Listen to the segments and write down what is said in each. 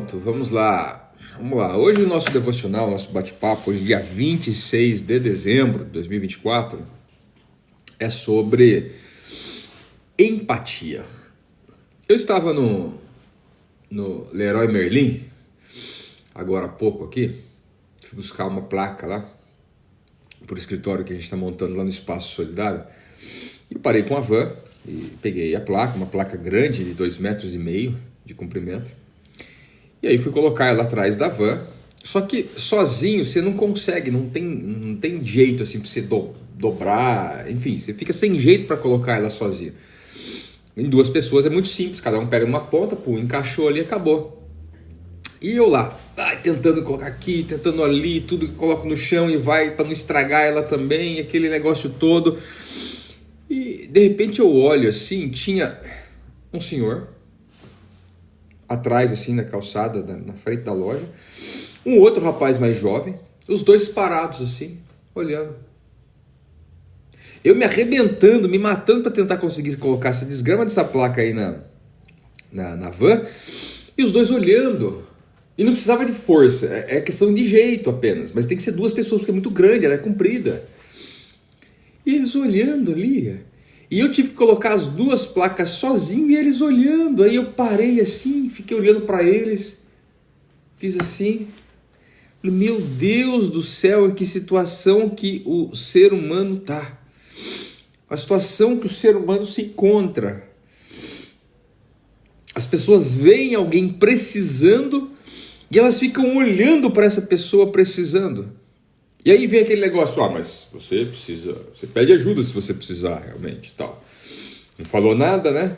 Pronto, vamos lá. Vamos lá. Hoje o nosso devocional, nosso bate-papo, hoje dia 26 de dezembro de 2024, é sobre empatia. Eu estava no Leroy Merlin, agora há pouco aqui, fui buscar uma placa lá, por escritório que a gente está montando lá no Espaço Solidário, e eu parei com a van e peguei a placa, uma placa grande de 2,5 metros de comprimento, e aí fui colocar ela atrás da van. Só que sozinho você não consegue, não tem jeito assim para você dobrar, enfim, você fica sem jeito para colocar ela sozinho. Em duas pessoas é muito simples, cada um pega numa ponta, pô, encaixou ali e acabou. E eu lá, tentando colocar aqui, tentando ali, tudo que coloco no chão e vai para não estragar ela também, aquele negócio todo. E de repente eu olho assim, tinha um senhor atrás assim na calçada, na frente da loja, um outro rapaz mais jovem, os dois parados assim, olhando. Eu me arrebentando, me matando para tentar conseguir colocar essa desgrama dessa placa aí na van, e os dois olhando. E não precisava de força, é questão de jeito apenas, mas tem que ser duas pessoas, porque é muito grande, ela é comprida. E eles olhando ali, e eu tive que colocar as duas placas sozinho e eles olhando. Aí eu parei assim, fiquei olhando para eles, fiz assim. Meu Deus do céu, em que situação que o ser humano tá. A situação que o ser humano se encontra. As pessoas veem alguém precisando e elas ficam olhando para essa pessoa precisando. E aí vem aquele negócio, mas você precisa, você pede ajuda se você precisar realmente, tal. Não falou nada, né?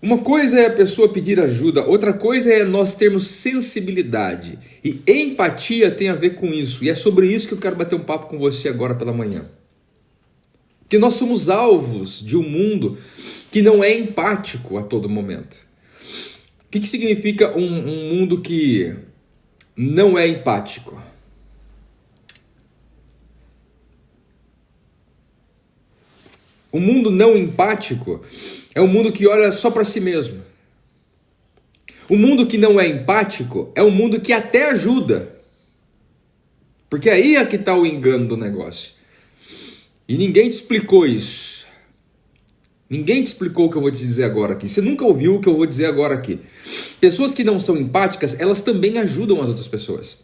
Uma coisa é a pessoa pedir ajuda, outra coisa é nós termos sensibilidade. E empatia tem a ver com isso. E é sobre isso que eu quero bater um papo com você agora pela manhã. Porque nós somos alvos de um mundo que não é empático a todo momento. O que significa um mundo que não é empático? O mundo não empático é um mundo que olha só para si mesmo. O mundo que não é empático é um mundo que até ajuda. Porque aí é que está o engano do negócio. E ninguém te explicou isso. Ninguém te explicou o que eu vou te dizer agora aqui. Você nunca ouviu o que eu vou dizer agora aqui. Pessoas que não são empáticas, elas também ajudam as outras pessoas.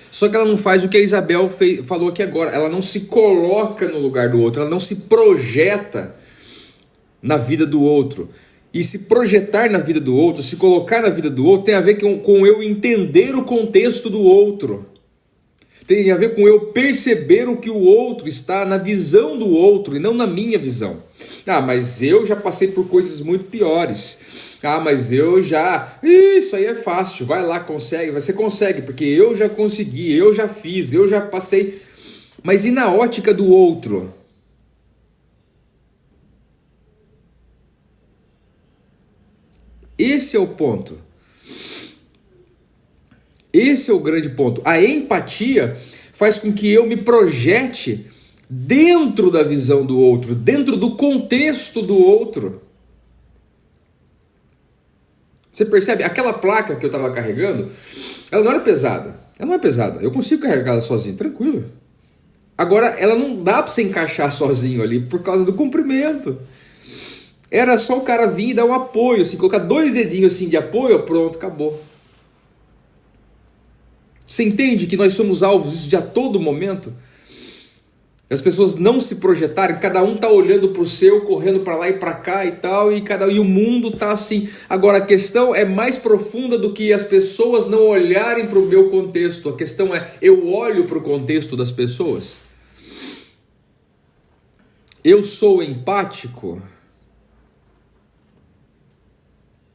Só que ela não faz o que a Isabel falou aqui agora. Ela não se coloca no lugar do outro. Ela não se projeta na vida do outro. E se projetar na vida do outro, se colocar na vida do outro, tem a ver com eu entender o contexto do outro. Tem a ver com eu perceber o que o outro está na visão do outro e não na minha visão. Mas eu já passei por coisas muito piores. Mas eu já... Isso aí é fácil, vai lá, consegue. Você consegue, porque eu já consegui, eu já fiz, eu já passei. Mas e na ótica do outro? Esse é o ponto. Esse é o grande ponto. A empatia faz com que eu me projete dentro da visão do outro, dentro do contexto do outro. Você percebe? Aquela placa que eu estava carregando, ela não era pesada. Ela não é pesada. Eu consigo carregar ela sozinho, tranquilo. Agora, ela não dá para você encaixar sozinho ali por causa do comprimento. Era só o cara vir e dar um apoio, assim, colocar 2 dedinhos assim de apoio, pronto, acabou. Você entende que nós somos alvos disso de a todo momento? As pessoas não se projetarem, cada um tá olhando pro seu, correndo para lá e para cá e tal, e o mundo tá assim. Agora a questão é mais profunda do que as pessoas não olharem para o meu contexto. A questão é, eu olho para o contexto das pessoas? Eu sou empático?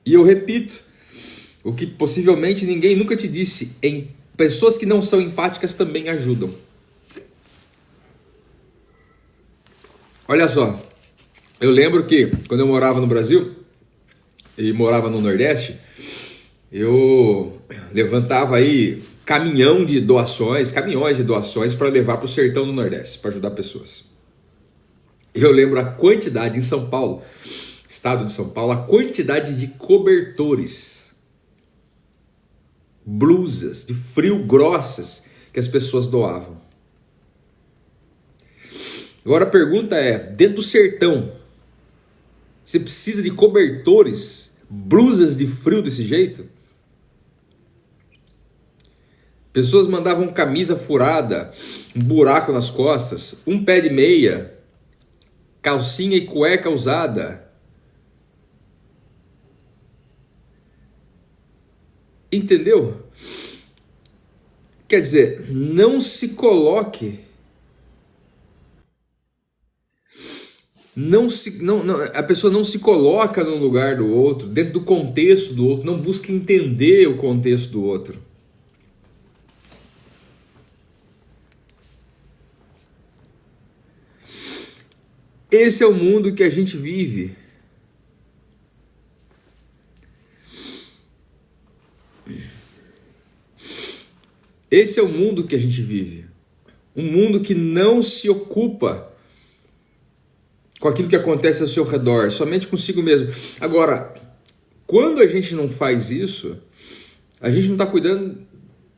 E eu repito, o que possivelmente ninguém nunca te disse, pessoas que não são empáticas também ajudam. Olha só, eu lembro que quando eu morava no Brasil e morava no Nordeste, eu levantava aí caminhões de doações para levar para o sertão do Nordeste, para ajudar pessoas. Eu lembro a quantidade em São Paulo, estado de São Paulo, a quantidade de cobertores blusas de frio grossas que as pessoas doavam. Agora a pergunta é, dentro do sertão, você precisa de cobertores, blusas de frio desse jeito? Pessoas mandavam camisa furada, um buraco nas costas, um pé de meia, calcinha e cueca usada. Entendeu? Quer dizer, não se coloque, a pessoa não se coloca no lugar do outro, dentro do contexto do outro, não busca entender o contexto do outro. Esse é o mundo que a gente vive. Esse é o mundo que a gente vive. Um mundo que não se ocupa com aquilo que acontece ao seu redor, somente consigo mesmo. Agora, quando a gente não faz isso, a gente não está cuidando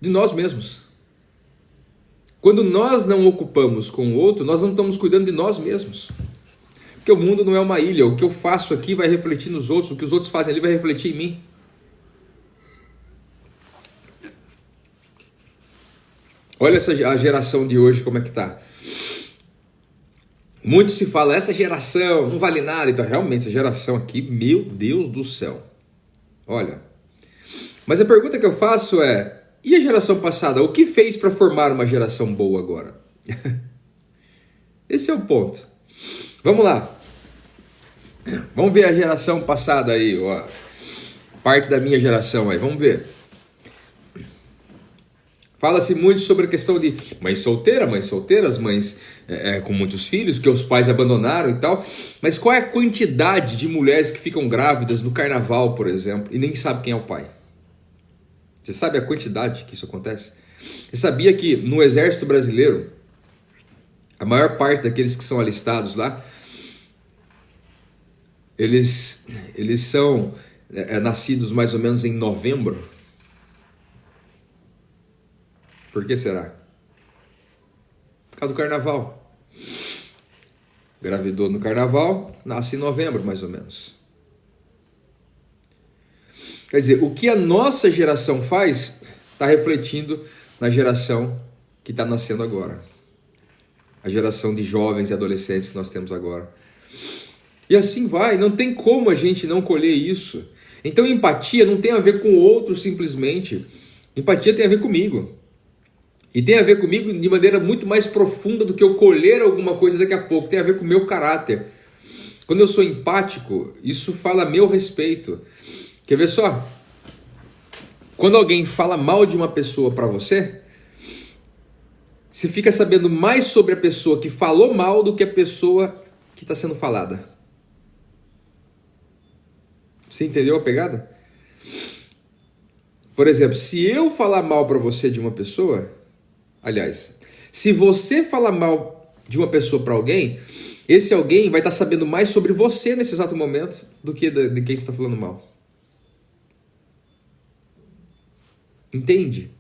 de nós mesmos. Quando nós não ocupamos com o outro, nós não estamos cuidando de nós mesmos. Porque o mundo não é uma ilha. O que eu faço aqui vai refletir nos outros, o que os outros fazem ali vai refletir em mim. Olha a geração de hoje como é que tá. Muito se fala, essa geração não vale nada. Então realmente essa geração aqui, meu Deus do céu. Olha, mas a pergunta que eu faço é, e a geração passada, o que fez para formar uma geração boa agora? Esse é o ponto. Vamos lá. Vamos ver a geração passada aí, ó. Parte da minha geração aí, vamos ver. Fala-se muito sobre a questão de mães solteiras, mães com muitos filhos, que os pais abandonaram e tal. Mas qual é a quantidade de mulheres que ficam grávidas no carnaval, por exemplo, e nem sabe quem é o pai? Você sabe a quantidade que isso acontece? Você sabia que no exército brasileiro, a maior parte daqueles que são alistados lá, eles são nascidos mais ou menos em novembro? Por que será? Por causa do carnaval. Gravidou no carnaval, nasce em novembro, mais ou menos. Quer dizer, o que a nossa geração faz está refletindo na geração que está nascendo agora. A geração de jovens e adolescentes que nós temos agora. E assim vai, não tem como a gente não colher isso. Então empatia não tem a ver com o outro simplesmente. Empatia tem a ver comigo. E tem a ver comigo de maneira muito mais profunda do que eu colher alguma coisa daqui a pouco. Tem a ver com o meu caráter. Quando eu sou empático, isso fala a meu respeito. Quer ver só? Quando alguém fala mal de uma pessoa para você, você fica sabendo mais sobre a pessoa que falou mal do que a pessoa que está sendo falada. Você entendeu a pegada? Por exemplo, se eu falar mal para você de uma pessoa... Aliás, se você falar mal de uma pessoa para alguém, esse alguém vai estar sabendo mais sobre você nesse exato momento do que de quem está falando mal. Entende?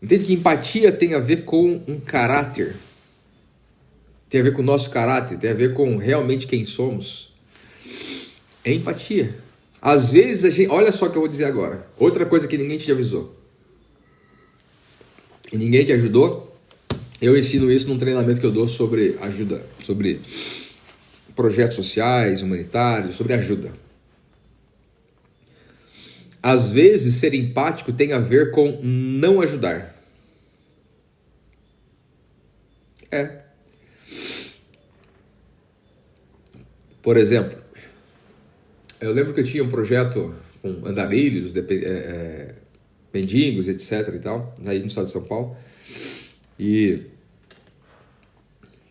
Entende que empatia tem a ver com um caráter. Tem a ver com o nosso caráter, tem a ver com realmente quem somos. É empatia. Às vezes a gente... Olha só o que eu vou dizer agora. Outra coisa que ninguém te avisou. E ninguém te ajudou, eu ensino isso num treinamento que eu dou sobre ajuda, sobre projetos sociais, humanitários, sobre ajuda. Às vezes, ser empático tem a ver com não ajudar. Por exemplo, eu lembro que eu tinha um projeto com andarilhos, mendigos, etc e tal, aí no estado de São Paulo, e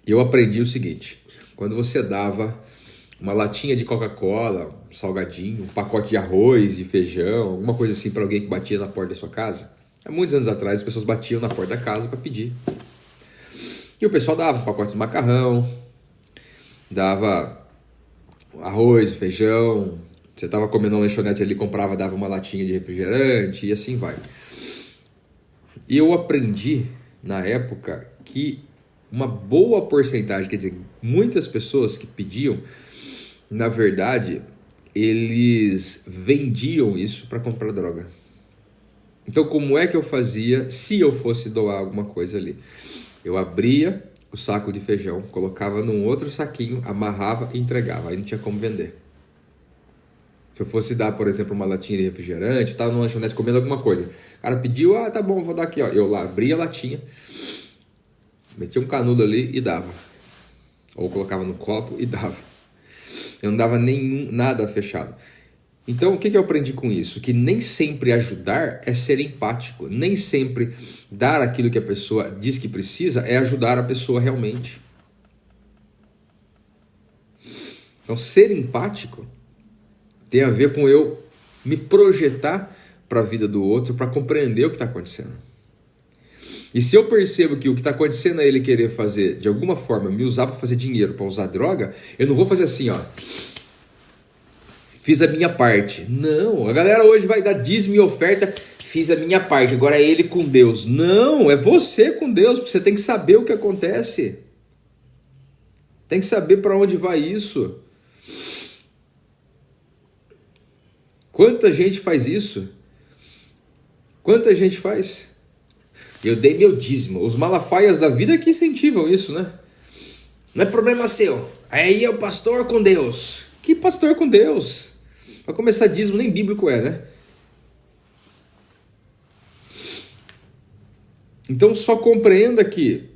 eu aprendi o seguinte: quando você dava uma latinha de Coca-Cola, um salgadinho, um pacote de arroz e feijão, alguma coisa assim para alguém que batia na porta da sua casa, há muitos anos atrás as pessoas batiam na porta da casa para pedir, e o pessoal dava um pacote de macarrão, dava arroz, feijão, Você estava comendo uma lanchonete ali, comprava, dava uma latinha de refrigerante e assim vai. E eu aprendi na época que uma boa porcentagem, quer dizer, muitas pessoas que pediam, na verdade, eles vendiam isso para comprar droga. Então, como é que eu fazia se eu fosse doar alguma coisa ali? Eu abria o saco de feijão, colocava num outro saquinho, amarrava e entregava. Aí não tinha como vender. Se eu fosse dar, por exemplo, uma latinha de refrigerante, estava numa lanchonete comendo alguma coisa. O cara pediu, tá bom, vou dar aqui, ó. Eu lá abria a latinha, metia um canudo ali e dava. Ou colocava no copo e dava. Eu não dava nada fechado. Então, o que eu aprendi com isso? Que nem sempre ajudar é ser empático. Nem sempre dar aquilo que a pessoa diz que precisa é ajudar a pessoa realmente. Então, ser empático tem a ver com eu me projetar para a vida do outro, para compreender o que está acontecendo. E se eu percebo que o que está acontecendo é ele querer fazer, de alguma forma, me usar para fazer dinheiro, para usar droga, eu não vou fazer assim, ó. Fiz a minha parte. Não, a galera hoje vai dar dízimo e oferta, fiz a minha parte, agora é ele com Deus. Não, é você com Deus, porque você tem que saber o que acontece. Tem que saber para onde vai isso. Quanta gente faz isso? Quanta gente faz? Eu dei meu dízimo. Os malafaias da vida que incentivam isso, né? Não é problema seu. Aí é o pastor com Deus. Que pastor com Deus? Para começar, dízimo nem bíblico é, né? Então só compreenda que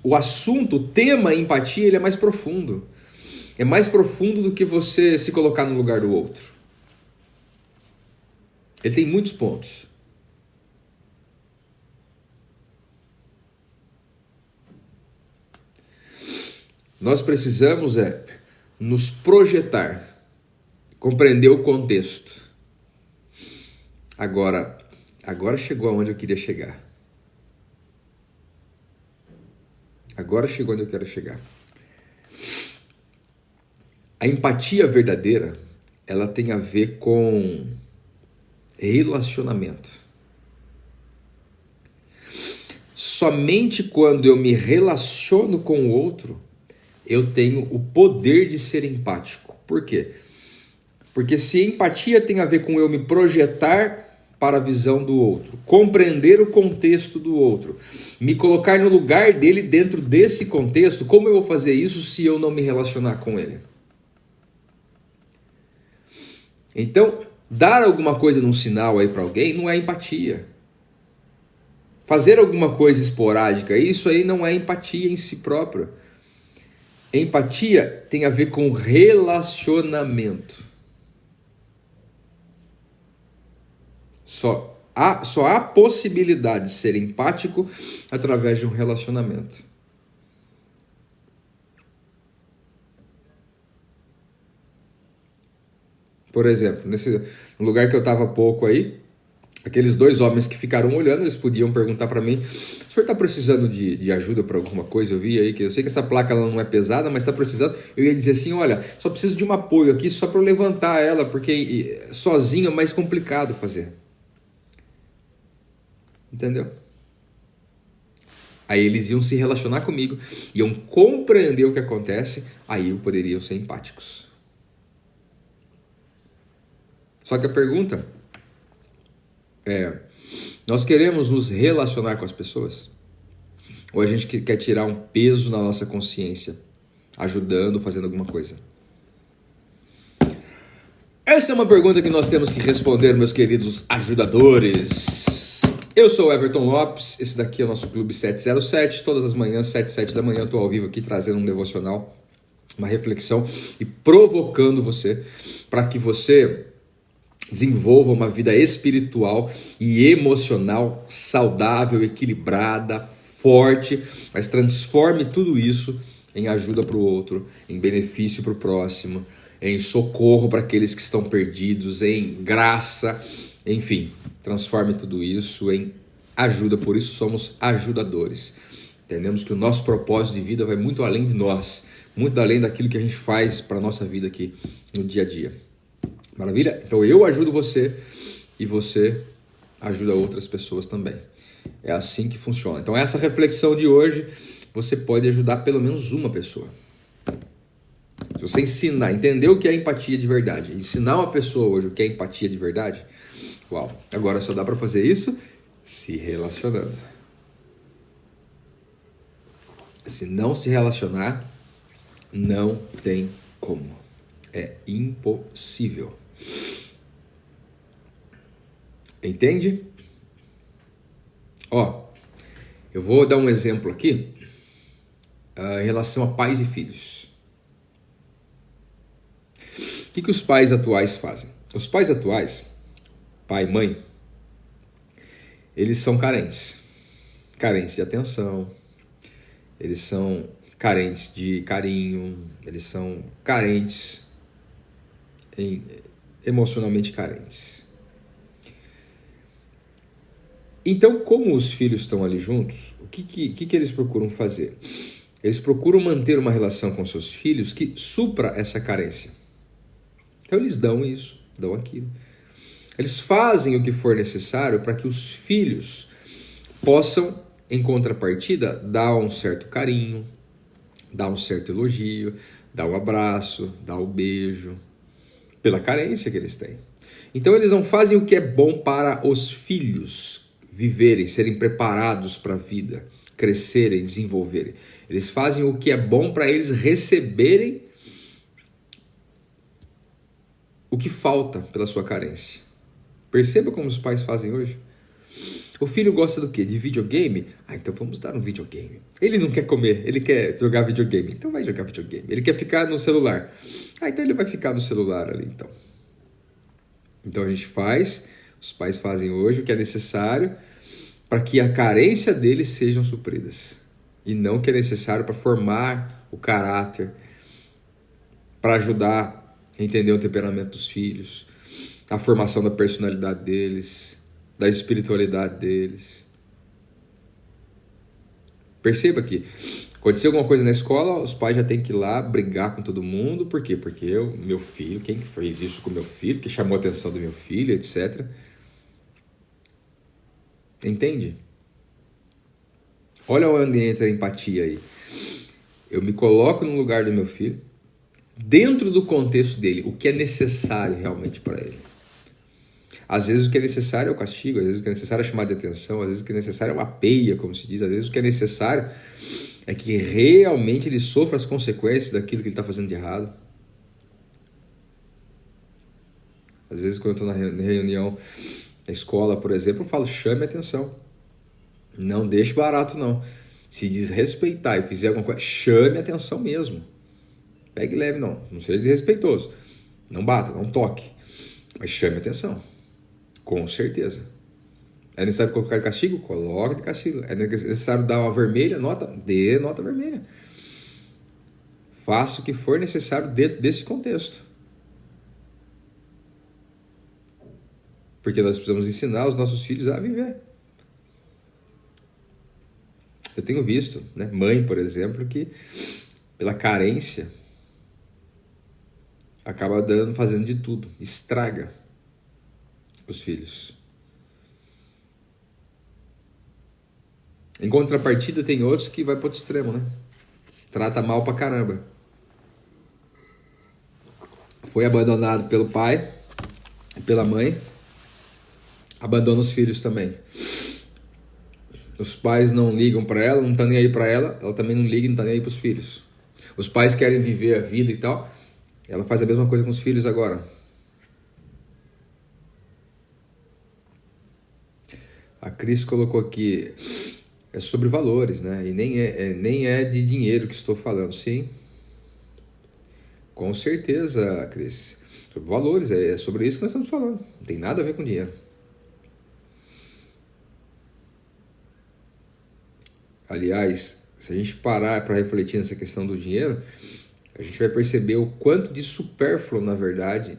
o assunto, o tema empatia, ele é mais profundo. É mais profundo do que você se colocar no lugar do outro. Ele tem muitos pontos. Nós precisamos nos projetar, compreender o contexto. Agora chegou aonde eu queria chegar. Agora chegou onde eu quero chegar. A empatia verdadeira, ela tem a ver com relacionamento. Somente quando eu me relaciono com o outro, eu tenho o poder de ser empático. Por quê? Porque se empatia tem a ver com eu me projetar para a visão do outro, compreender o contexto do outro, me colocar no lugar dele dentro desse contexto, como eu vou fazer isso se eu não me relacionar com ele? Então, dar alguma coisa num sinal aí para alguém não é empatia. Fazer alguma coisa esporádica, isso aí não é empatia em si próprio. Empatia tem a ver com relacionamento. Só há possibilidade de ser empático através de um relacionamento. Por exemplo, no lugar que eu estava há pouco aí, aqueles dois homens que ficaram olhando, eles podiam perguntar para mim: o senhor está precisando de ajuda para alguma coisa? Eu vi aí que eu sei que essa placa ela não é pesada, mas está precisando. Eu ia dizer assim: olha, só preciso de um apoio aqui só para eu levantar ela, porque sozinho é mais complicado fazer. Entendeu? Aí eles iam se relacionar comigo, iam compreender o que acontece, aí poderiam ser empáticos. Só que a pergunta é: nós queremos nos relacionar com as pessoas? Ou a gente quer tirar um peso na nossa consciência, ajudando, fazendo alguma coisa? Essa é uma pergunta que nós temos que responder, meus queridos ajudadores. Eu sou o Everton Lopes, esse daqui é o nosso Clube 707, todas as manhãs, 7h07 da manhã, eu estou ao vivo aqui trazendo um devocional, uma reflexão e provocando você para que você desenvolva uma vida espiritual e emocional saudável, equilibrada, forte, mas transforme tudo isso em ajuda para o outro, em benefício para o próximo, em socorro para aqueles que estão perdidos, em graça, enfim, transforme tudo isso em ajuda. Por isso somos ajudadores. Entendemos que o nosso propósito de vida vai muito além de nós, muito além daquilo que a gente faz para a nossa vida aqui no dia a dia. Maravilha? Então eu ajudo você e você ajuda outras pessoas também. É assim que funciona. Então essa reflexão de hoje, você pode ajudar pelo menos uma pessoa. Se você ensinar, entender o que é empatia de verdade, ensinar uma pessoa hoje o que é empatia de verdade, uau, agora só dá para fazer isso se relacionando. Se não se relacionar, não tem como. É impossível. Entende? Ó, eu vou dar um exemplo aqui em relação a pais e filhos. O que os pais atuais fazem? Os pais atuais, pai e mãe, eles são carentes. Carentes de atenção, eles são carentes de carinho, eles são carentes, emocionalmente carentes. Então, como os filhos estão ali juntos, o que eles procuram fazer? Eles procuram manter uma relação com seus filhos que supra essa carência. Então eles dão isso, dão aquilo. Eles fazem o que for necessário para que os filhos possam, em contrapartida, dar um certo carinho, dar um certo elogio, dar um abraço, dar um beijo, pela carência que eles têm. Então eles não fazem o que é bom para os filhos viverem, serem preparados para a vida, crescerem, desenvolverem. Eles fazem o que é bom para eles receberem o que falta pela sua carência. Perceba como os pais fazem hoje. O filho gosta do quê? De videogame? Ah, então vamos dar um videogame. Ele não quer comer, ele quer jogar videogame. Então vai jogar videogame. Ele quer ficar no celular. Ah, então ele vai ficar no celular ali, então. Então a gente faz, os pais fazem hoje o que é necessário para que a carência deles sejam supridas. E não o que é necessário para formar o caráter, para ajudar a entender o temperamento dos filhos, a formação da personalidade deles, da espiritualidade deles. Perceba que aconteceu alguma coisa na escola, os pais já têm que ir lá brigar com todo mundo. Por quê? Porque meu filho, quem fez isso com meu filho, que chamou a atenção do meu filho, etc. Entende? Olha onde entra a empatia aí. Eu me coloco no lugar do meu filho, dentro do contexto dele, o que é necessário realmente para ele. Às vezes o que é necessário é o castigo, às vezes o que é necessário é chamar de atenção, às vezes o que é necessário é uma peia, como se diz, às vezes o que é necessário é que realmente ele sofra as consequências daquilo que ele está fazendo de errado. Às vezes quando eu estou na reunião, na escola, por exemplo, eu falo, chame atenção. Não deixe barato, não. Se desrespeitar e fizer alguma coisa, chame atenção mesmo. Pegue leve, não seja desrespeitoso. Não bata, não toque. Mas chame atenção. Com certeza. É necessário colocar de castigo? Coloque de castigo. É necessário dar uma vermelha? Dê nota vermelha. Faça o que for necessário dentro desse contexto. Porque nós precisamos ensinar os nossos filhos a viver. Eu tenho visto, né, mãe, por exemplo, que pela carência acaba fazendo de tudo, estraga os filhos. Em contrapartida, tem outros que vai para outro extremo, né? Trata mal pra caramba. Foi abandonado pelo pai e pela mãe, abandona os filhos também. Os pais não ligam para ela, não tá nem aí para ela, ela também não liga e não tá nem aí pros filhos. Os pais querem viver a vida e tal, ela faz a mesma coisa com os filhos agora. A Cris colocou aqui, é sobre valores, né? E nem é de dinheiro que estou falando, sim. Com certeza, Cris. Sobre valores, é sobre isso que nós estamos falando. Não tem nada a ver com dinheiro. Aliás, se a gente parar para refletir nessa questão do dinheiro, a gente vai perceber o quanto de supérfluo, na verdade,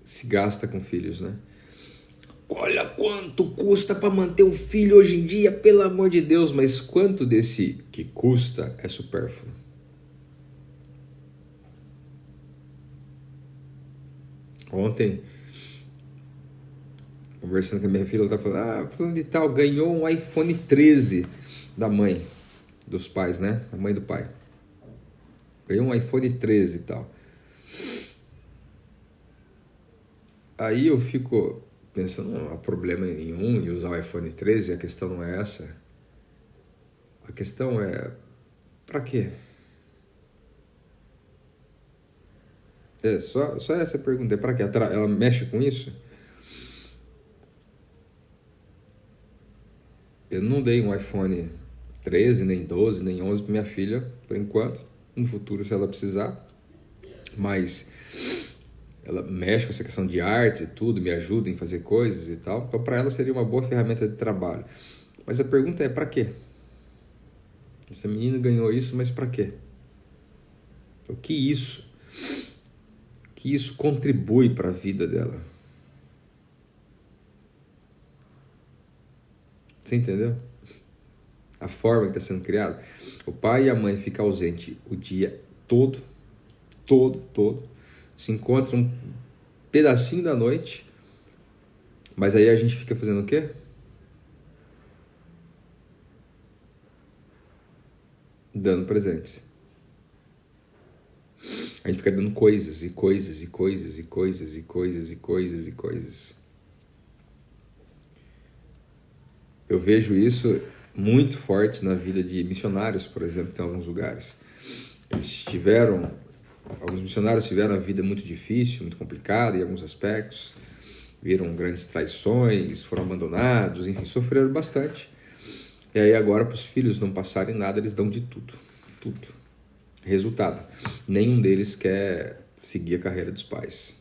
se gasta com filhos, né? Olha quanto custa para manter um filho hoje em dia, pelo amor de Deus, mas quanto desse que custa é supérfluo? Ontem, conversando com a minha filha, ela tá falando, falando de tal, ganhou um iPhone 13 da mãe, dos pais, né? A mãe do pai. Ganhou um iPhone 13 e tal. Aí eu fico pensando, não há problema nenhum em usar o iPhone 13, a questão não é essa. A questão é, pra quê? Só essa pergunta, é pra quê? Ela mexe com isso? Eu não dei um iPhone 13, nem 12, nem 11 para minha filha, por enquanto. No futuro, se ela precisar. Mas ela mexe com essa questão de arte e tudo, me ajuda em fazer coisas e tal. Então, para ela seria uma boa ferramenta de trabalho. Mas a pergunta é, para quê? Essa menina ganhou isso, mas para quê? O que isso contribui para a vida dela? Você entendeu? A forma que está sendo criada. O pai e a mãe ficam ausentes o dia todo, todo. Se encontram um pedacinho da noite, mas aí a gente fica fazendo o quê? Dando presentes. A gente fica dando coisas e coisas e coisas e coisas e coisas e coisas e coisas. Eu vejo isso muito forte na vida de missionários, por exemplo, em alguns lugares. Alguns missionários tiveram a vida muito difícil, muito complicada em alguns aspectos, viram grandes traições, foram abandonados, enfim, sofreram bastante. E aí agora, para os filhos não passarem nada, eles dão de tudo, tudo. Resultado, nenhum deles quer seguir a carreira dos pais.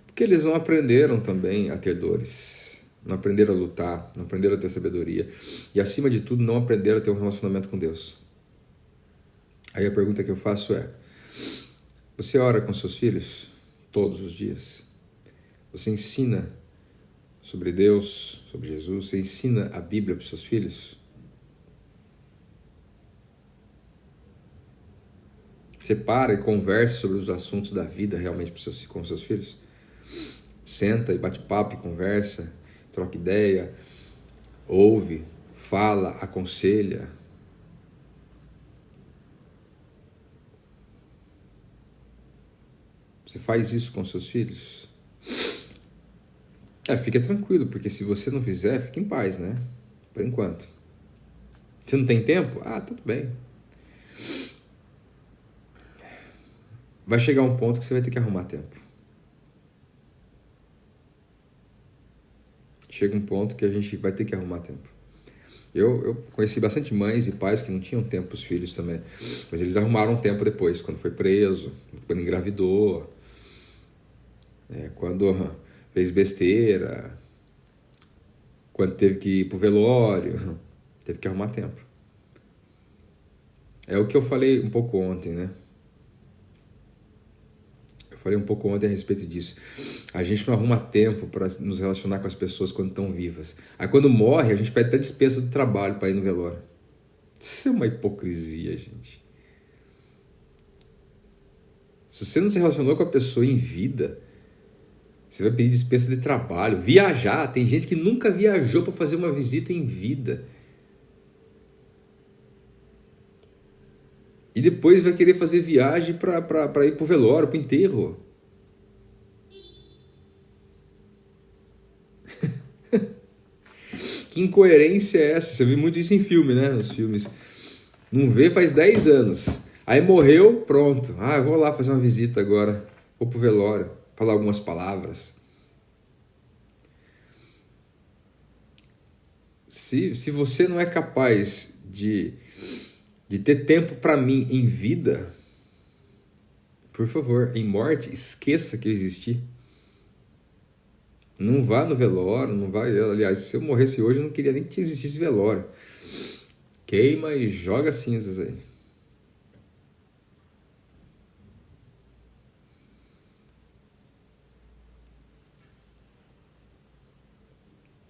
Porque eles não aprenderam também a ter dores, não aprenderam a lutar, não aprenderam a ter sabedoria e, acima de tudo, não aprenderam a ter um relacionamento com Deus. Aí a pergunta que eu faço é, você ora com seus filhos todos os dias? Você ensina sobre Deus, sobre Jesus? Você ensina a Bíblia para os seus filhos? Você para e conversa sobre os assuntos da vida realmente com seus filhos? Senta e bate papo e conversa, troca ideia, ouve, fala, aconselha. Você faz isso com seus filhos? Fica tranquilo, porque se você não fizer, fica em paz, né? Por enquanto. Você não tem tempo? Tudo bem. Vai chegar um ponto que você vai ter que arrumar tempo. Chega um ponto que a gente vai ter que arrumar tempo. Eu conheci bastante mães e pais que não tinham tempo para os filhos também. Mas eles arrumaram tempo depois, quando foi preso, quando engravidou, quando fez besteira, quando teve que ir pro velório, teve que arrumar tempo. É o que eu falei um pouco ontem, né? Eu falei um pouco ontem a respeito disso. A gente não arruma tempo para nos relacionar com as pessoas quando estão vivas. Aí quando morre, a gente pede até dispensa do trabalho para ir no velório. Isso é uma hipocrisia, gente. Se você não se relacionou com a pessoa em vida, você vai pedir dispensa de trabalho. Viajar, tem gente que nunca viajou para fazer uma visita em vida. E depois vai querer fazer viagem para ir pro velório, pro enterro. Que incoerência é essa? Você vê muito isso em filme, né? Nos filmes. Não vê faz 10 anos. Aí morreu, pronto. Eu vou lá fazer uma visita agora. Vou pro velório, falar algumas palavras. Se você não é capaz de ter tempo para mim em vida, por favor, em morte, esqueça que eu existi. Não vá no velório, não vai. Aliás, se eu morresse hoje, eu não queria nem que existisse velório. Queima e joga cinzas aí.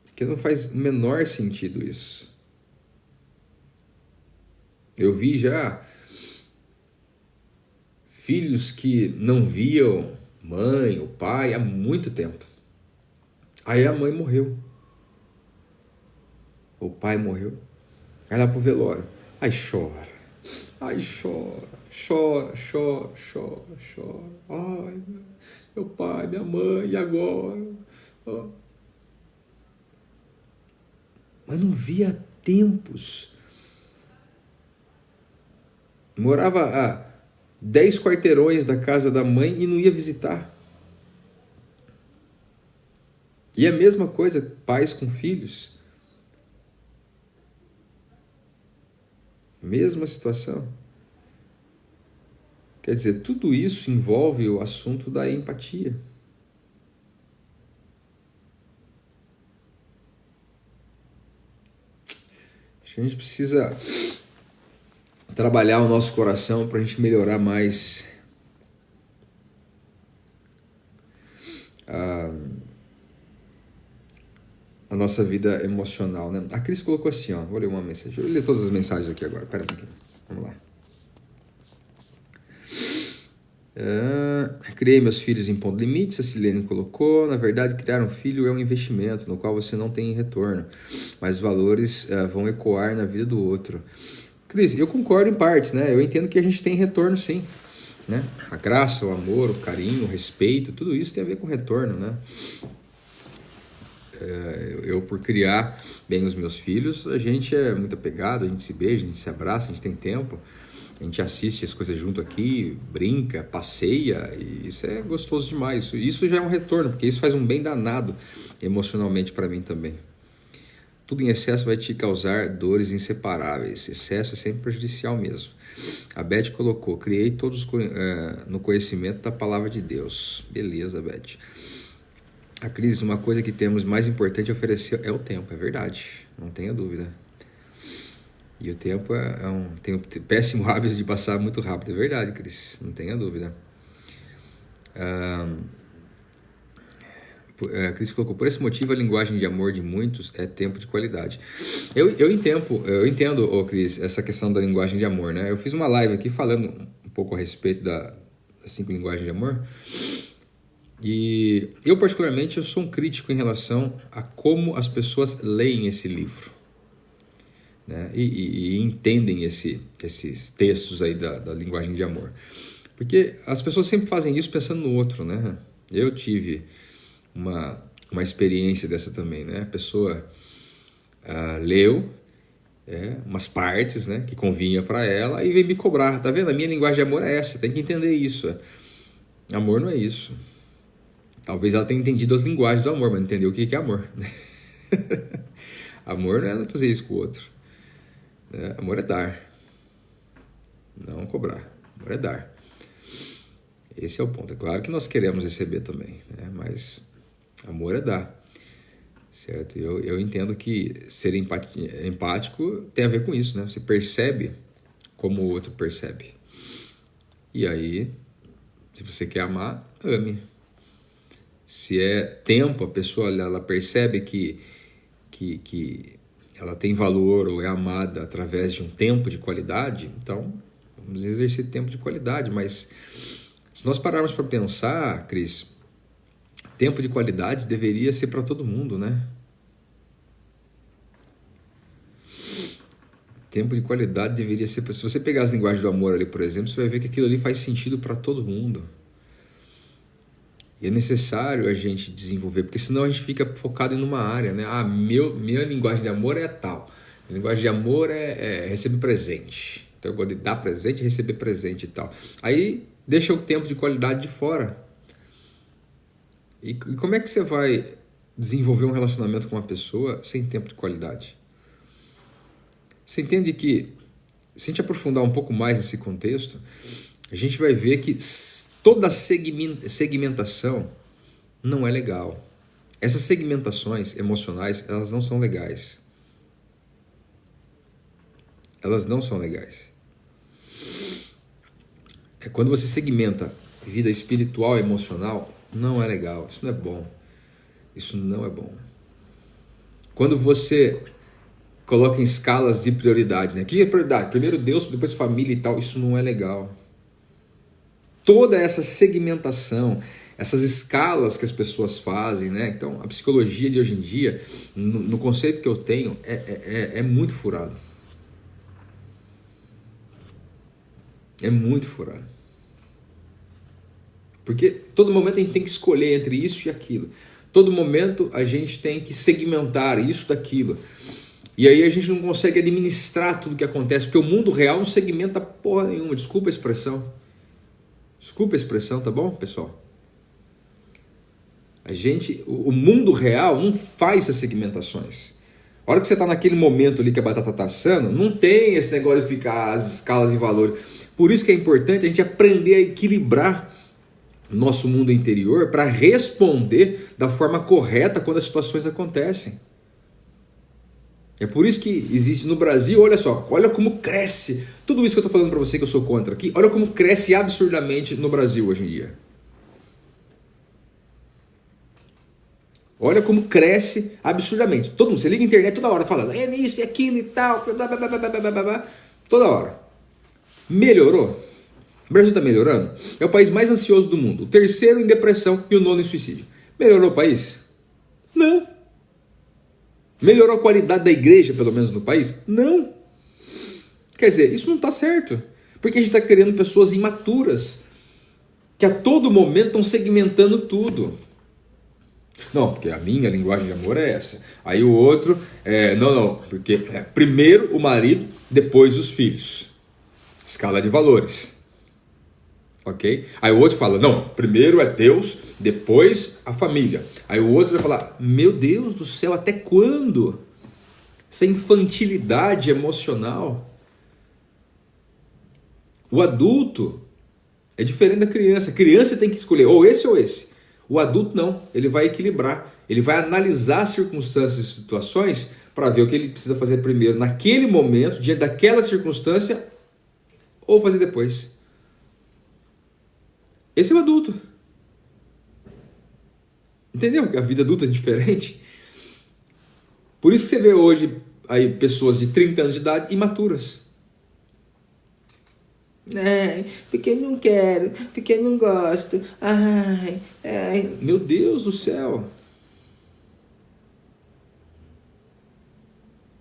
Porque não faz o menor sentido isso. Eu vi já filhos que não viam mãe ou pai há muito tempo. Aí a mãe morreu. O pai morreu. Aí lá pro velório. Aí chora. Aí chora. Chora, chora, chora, chora. Ai, meu pai, minha mãe, e agora? Oh. Mas não via há tempos. Morava a 10 quarteirões da casa da mãe e não ia visitar. E a mesma coisa, pais com filhos. Mesma situação. Quer dizer, tudo isso envolve o assunto da empatia. A gente precisa trabalhar o nosso coração para a gente melhorar mais a nossa vida emocional, né? A Cris colocou assim, ó, vou ler uma mensagem. Deixa eu ler todas as mensagens aqui agora. Pera um pouquinho. Vamos lá. Criei meus filhos impondo limites, a Silene colocou. Na verdade, criar um filho é um investimento no qual você não tem retorno, mas os valores vão ecoar na vida do outro. Cris, eu concordo em partes, né? Eu entendo que a gente tem retorno, sim, né? A graça, o amor, o carinho, o respeito, tudo isso tem a ver com retorno, né? Eu, por criar bem os meus filhos, a gente é muito apegado, a gente se beija, a gente se abraça, a gente tem tempo, a gente assiste as coisas junto aqui, brinca, passeia, e isso é gostoso demais. Isso já é um retorno, porque isso faz um bem danado emocionalmente para mim também. Tudo em excesso vai te causar dores inseparáveis. Excesso é sempre prejudicial mesmo. A Beth colocou, criei todos no conhecimento da palavra de Deus. Beleza, Beth. A Cris, uma coisa que temos mais importante a oferecer é o tempo, é verdade, não tenha dúvida. E o tempo tem um péssimo hábito de passar muito rápido, é verdade, Cris, não tenha dúvida. A Cris colocou, por esse motivo a linguagem de amor de muitos é tempo de qualidade. Eu entendo, Cris, essa questão da linguagem de amor, né? Eu fiz uma live aqui falando um pouco a respeito das 5 linguagens de amor. E eu, particularmente, eu sou um crítico em relação a como as pessoas leem esse livro, né? E entendem esses textos aí da linguagem de amor. Porque as pessoas sempre fazem isso pensando no outro, né? Eu tive uma experiência dessa também, né? A pessoa leu umas partes, né, que convinha para ela e veio me cobrar. Tá vendo? A minha linguagem de amor é essa, tem que entender isso. Amor não é isso. Talvez ela tenha entendido as linguagens do amor, mas não entendeu o que é amor. Amor não é fazer isso com o outro. Amor é dar. Não cobrar. Amor é dar. Esse é o ponto. É claro que nós queremos receber também, né? Mas amor é dar. Certo? Eu entendo que ser empático tem a ver com isso, né? Você percebe como o outro percebe. E aí, se você quer amar, ame. Se é tempo, a pessoa ela percebe que ela tem valor ou é amada através de um tempo de qualidade, então vamos exercer tempo de qualidade. Mas se nós pararmos para pensar, Cris, tempo de qualidade deveria ser para todo mundo, né? Tempo de qualidade deveria ser... Se você pegar as linguagens do amor ali, por exemplo, você vai ver que aquilo ali faz sentido para todo mundo. E é necessário a gente desenvolver, porque senão a gente fica focado em uma área, né? Minha linguagem de amor é tal. Minha linguagem de amor é receber presente. Então eu gosto de dar presente e receber presente e tal. Aí deixa o tempo de qualidade de fora. E como é que você vai desenvolver um relacionamento com uma pessoa sem tempo de qualidade? Você entende que, se a gente aprofundar um pouco mais nesse contexto, a gente vai ver que toda segmentação não é legal. Essas segmentações emocionais, elas não são legais. Elas não são legais. Quando você segmenta vida espiritual e emocional, não é legal. Isso não é bom. Isso não é bom. Quando você coloca em escalas de prioridade, né? O que é prioridade? Primeiro Deus, depois família e tal. Isso não é legal. toda essa segmentação, essas escalas que as pessoas fazem, né? Então, a psicologia de hoje em dia, no conceito que eu tenho, é muito furado. É muito furado. Porque todo momento a gente tem que escolher entre isso e aquilo. Todo momento a gente tem que segmentar isso daquilo. E aí a gente não consegue administrar tudo que acontece, porque o mundo real não segmenta porra nenhuma. Desculpa a expressão. Desculpa a expressão, tá bom, pessoal? O mundo real não faz essas segmentações. A hora que você está naquele momento ali que a batata está assando, não tem esse negócio de ficar as escalas de valores. Por isso que é importante a gente aprender a equilibrar nosso mundo interior para responder da forma correta quando as situações acontecem. É por isso que existe no Brasil, olha só, olha como cresce. Tudo isso que eu estou falando para você que eu sou contra aqui, olha como cresce absurdamente no Brasil hoje em dia. Olha como cresce absurdamente. Todo mundo, você liga a internet toda hora falando, é isso, é aquilo e tal, blá, blá, blá, blá, blá, blá, blá, toda hora. Melhorou? O Brasil está melhorando? É o país mais ansioso do mundo. O terceiro em depressão e o nono em suicídio. Melhorou o país? Não. Melhorou a qualidade da igreja, pelo menos no país? Não. Quer dizer, isso não está certo. Porque a gente está criando pessoas imaturas que a todo momento estão segmentando tudo. Não, porque a minha linguagem de amor é essa. Aí o outro, porque primeiro o marido, depois os filhos. Escala de valores. Ok? Aí o outro fala, não, primeiro é Deus, depois a família. Aí o outro vai falar, meu Deus do céu, até quando? Essa infantilidade emocional. O adulto é diferente da criança. A criança tem que escolher ou esse ou esse. O adulto não, ele vai equilibrar. Ele vai analisar circunstâncias e situações para ver o que ele precisa fazer primeiro naquele momento, diante daquela circunstância, ou fazer depois. Esse é o adulto. Entendeu? A vida adulta é diferente. Por isso que você vê hoje aí pessoas de 30 anos de idade imaturas. Porque não quero, porque não gosto. Meu Deus do céu.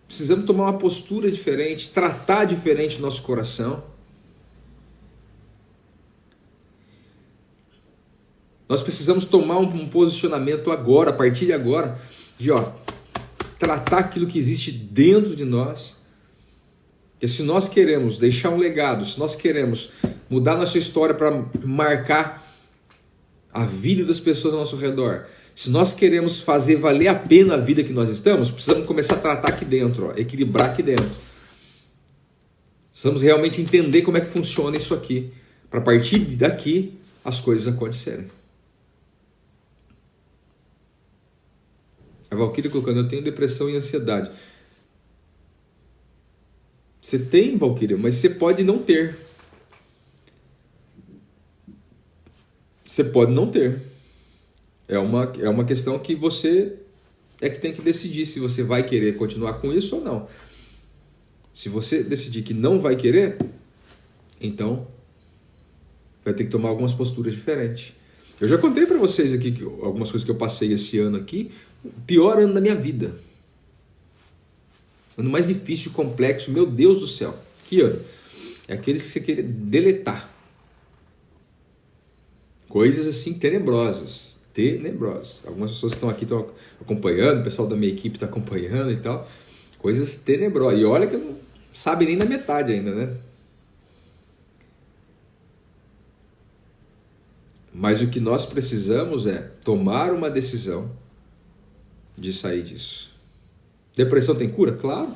Precisamos tomar uma postura diferente, tratar diferente o nosso coração. Nós precisamos tomar um posicionamento agora, a partir de agora, de tratar aquilo que existe dentro de nós. Porque se nós queremos deixar um legado, se nós queremos mudar nossa história para marcar a vida das pessoas ao nosso redor, se nós queremos fazer valer a pena a vida que nós estamos, precisamos começar a tratar aqui dentro, equilibrar aqui dentro. Precisamos realmente entender como é que funciona isso aqui, para a partir daqui as coisas acontecerem. A Valquíria colocando, eu tenho depressão e ansiedade. Você tem, Valquíria, mas você pode não ter. Você pode não ter. É uma questão que você é que tem que decidir se você vai querer continuar com isso ou não. Se você decidir que não vai querer, então vai ter que tomar algumas posturas diferentes. Eu já contei para vocês aqui que algumas coisas que eu passei esse ano aqui, o pior ano da minha vida. Ano mais difícil, complexo, meu Deus do céu. Que ano? É aqueles que você quer deletar. Coisas assim tenebrosas. Tenebrosas. Algumas pessoas que estão aqui estão acompanhando, o pessoal da minha equipe está acompanhando e tal. Coisas tenebrosas. E olha que não sabe nem da metade ainda, né? Mas o que nós precisamos é tomar uma decisão de sair disso. Depressão tem cura? Claro.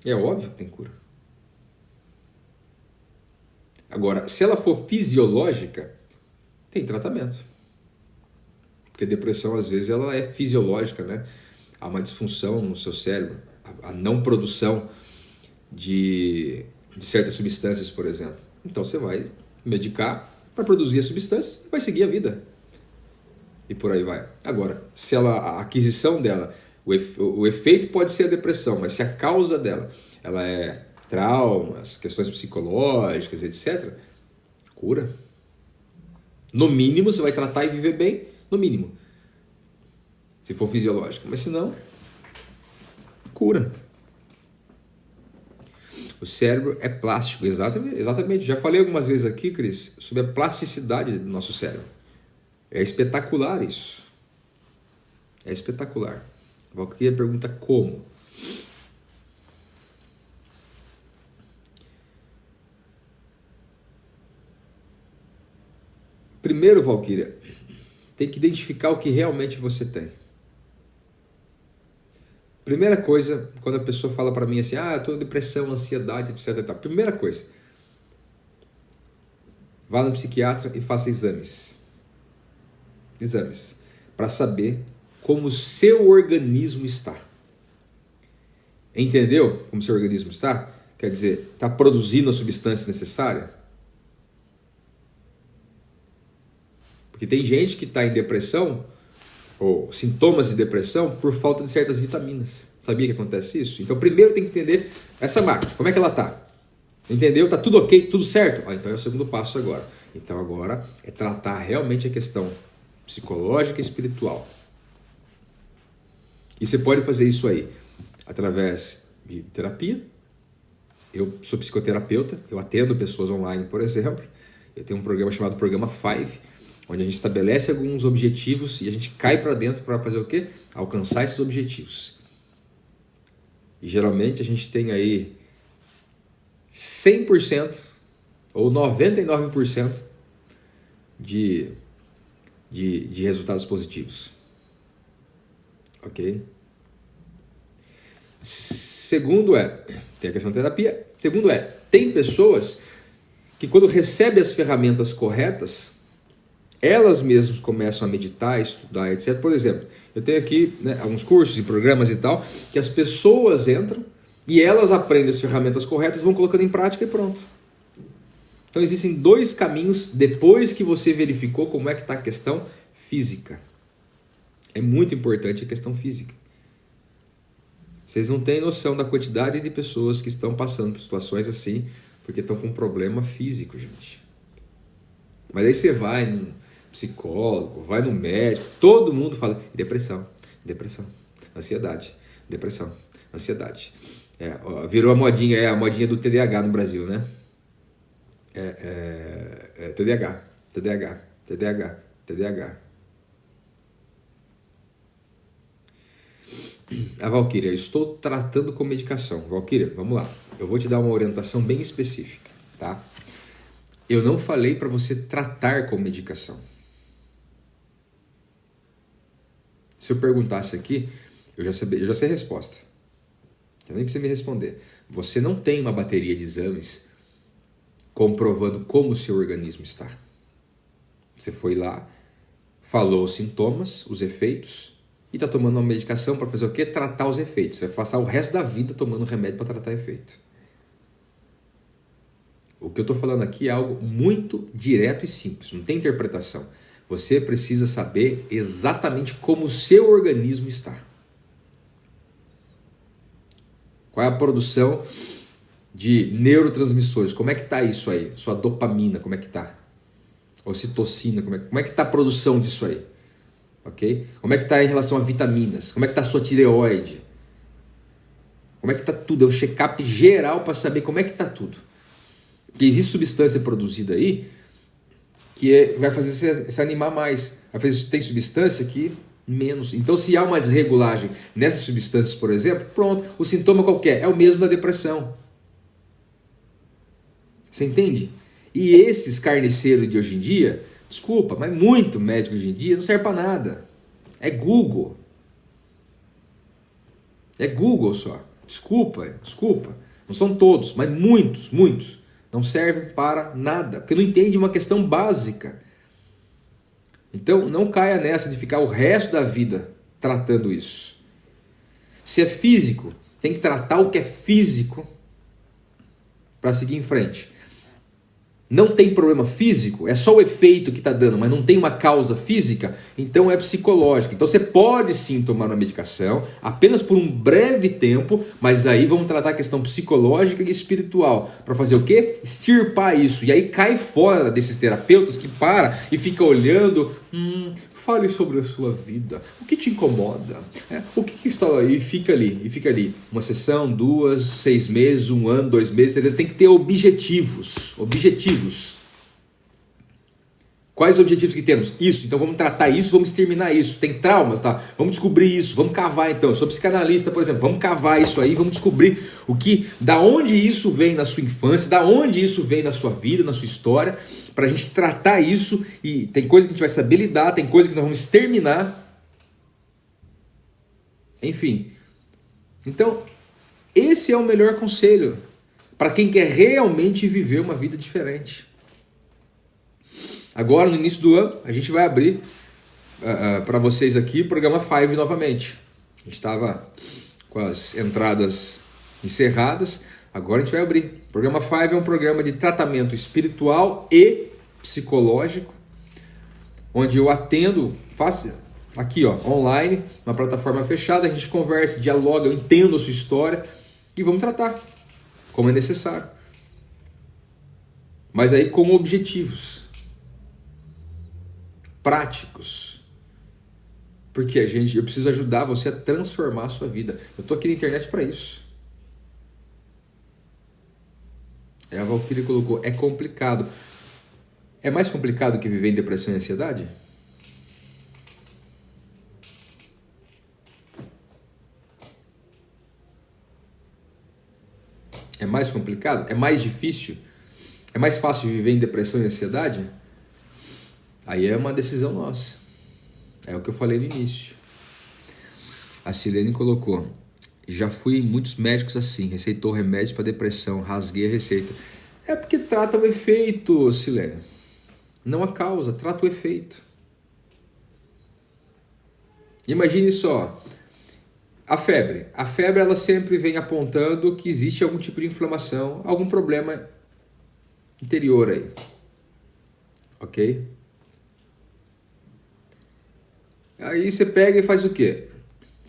É óbvio que tem cura. Agora, se ela for fisiológica, tem tratamento. Porque depressão, às vezes, ela é fisiológica, né? Há uma disfunção no seu cérebro, a não produção de certas substâncias, por exemplo. Então, você vai medicar para produzir as substâncias e vai seguir a vida. E por aí vai. Agora, se a aquisição dela, o efeito pode ser a depressão, mas se a causa dela ela é traumas, questões psicológicas, etc., Cura. No mínimo você vai tratar e viver bem, no mínimo. Se for fisiológico. Mas se não, cura. O cérebro é plástico, exatamente. Já falei algumas vezes aqui, Cris, sobre a plasticidade do nosso cérebro. É espetacular isso. É espetacular. A Valkyria pergunta como. Primeiro, Valkyria, tem que identificar o que realmente você tem. Primeira coisa, quando a pessoa fala para mim assim, eu estou com depressão, ansiedade, etc. Primeira coisa, vá no psiquiatra e faça exames. Exames. Para saber como o seu organismo está. Entendeu como o seu organismo está? Quer dizer, está produzindo a substância necessária? Porque tem gente que está em depressão, ou sintomas de depressão, por falta de certas vitaminas. Sabia que acontece isso? Então primeiro tem que entender essa máquina, como é que ela está? Entendeu? Está tudo ok? Tudo certo? Então é o segundo passo agora. Então agora é tratar realmente a questão psicológica e espiritual. E você pode fazer isso aí através de terapia. Eu sou psicoterapeuta, eu atendo pessoas online, por exemplo. Eu tenho um programa chamado Programa 5, onde a gente estabelece alguns objetivos e a gente cai para dentro para fazer o quê? Alcançar esses objetivos. E geralmente a gente tem aí 100% ou 99% de resultados positivos. Ok? Segundo tem a questão da terapia. Segundo tem pessoas que quando recebem as ferramentas corretas, elas mesmas começam a meditar, estudar, etc. Por exemplo, eu tenho aqui alguns cursos e programas e tal, que as pessoas entram e elas aprendem as ferramentas corretas, vão colocando em prática e pronto. Então existem dois caminhos depois que você verificou como é que está a questão física. É muito importante a questão física. Vocês não têm noção da quantidade de pessoas que estão passando por situações assim, porque estão com um problema físico, gente. Mas aí você vai no psicólogo, vai no médico, todo mundo fala depressão, ansiedade, depressão, ansiedade. Virou a modinha do TDAH no Brasil, né? TDAH. A Valkyria, estou tratando com medicação. Valkyria, vamos lá. Eu vou te dar uma orientação bem específica, tá? Eu não falei para você tratar com medicação. Se eu perguntasse aqui, eu já sei a resposta. Eu nem precisa me responder. Você não tem uma bateria de exames comprovando como o seu organismo está. Você foi lá, falou os sintomas, os efeitos, e está tomando uma medicação para fazer o quê? Tratar os efeitos. Você vai passar o resto da vida tomando remédio para tratar efeito. O que eu estou falando aqui é algo muito direto e simples, não tem interpretação. Você precisa saber exatamente como o seu organismo está. Qual é a produção de neurotransmissores? Como é que está isso aí? Sua dopamina, como é que está? Ocitocina, como é que está a produção disso aí? Okay? Como é que está em relação a vitaminas? Como é que está a sua tireoide? Como é que está tudo? É um check-up geral para saber como é que está tudo. Porque existe substância produzida aí que vai fazer você se animar mais. Tem substância que menos. Então, se há uma desregulagem nessas substâncias, por exemplo, pronto, o sintoma qualquer é o mesmo da depressão. Você entende? E esses carniceiros de hoje em dia, desculpa, mas muito médico hoje em dia não serve para nada. É Google. É Google só. Desculpa. Não são todos, mas muitos. Não servem para nada, porque não entende uma questão básica. Então, não caia nessa de ficar o resto da vida tratando isso. Se é físico, tem que tratar o que é físico para seguir em frente. não tem problema físico, é só o efeito que está dando, mas não tem uma causa física, então é psicológico. Então você pode sim tomar uma medicação, apenas por um breve tempo, mas aí vamos tratar a questão psicológica e espiritual. Para fazer o quê? Extirpar isso. E aí cai fora desses terapeutas que para e fica olhando, fale sobre a sua vida, o que te incomoda? O que está aí? Fica ali. Uma sessão, 2, 6 meses, 1 ano, 2 meses, ele tem que ter objetivos. Quais objetivos que temos? Isso, então vamos tratar isso, vamos exterminar isso. Tem traumas, tá? Vamos descobrir isso, vamos cavar então. Eu sou psicanalista, por exemplo, vamos cavar isso aí, vamos descobrir da onde isso vem na sua infância, da onde isso vem na sua vida, na sua história, pra gente tratar isso. E tem coisa que a gente vai saber lidar, tem coisa que nós vamos exterminar. Enfim. Então, esse é o melhor conselho para quem quer realmente viver uma vida diferente. Agora, no início do ano, a gente vai abrir para vocês aqui o programa 5 novamente. A gente estava com as entradas encerradas, agora a gente vai abrir. O programa 5 é um programa de tratamento espiritual e psicológico, onde eu atendo, faço aqui online, uma plataforma fechada, a gente conversa, dialoga, eu entendo a sua história e vamos tratar como é necessário. Mas aí com objetivos práticos, porque eu preciso ajudar você a transformar a sua vida. Eu tô aqui na internet para isso. A Valkyrie colocou, é complicado. É mais complicado que viver em depressão e ansiedade? É mais complicado? É mais difícil? É mais fácil viver em depressão e ansiedade? Aí é uma decisão nossa. É o que eu falei no início. A Silene colocou, já fui em muitos médicos assim, receitou remédios para depressão, rasguei a receita. É porque trata o efeito, Silene. Não a causa, trata o efeito. Imagine só, a febre. A febre ela sempre vem apontando que existe algum tipo de inflamação, algum problema interior aí. Ok? Aí você pega e faz o quê?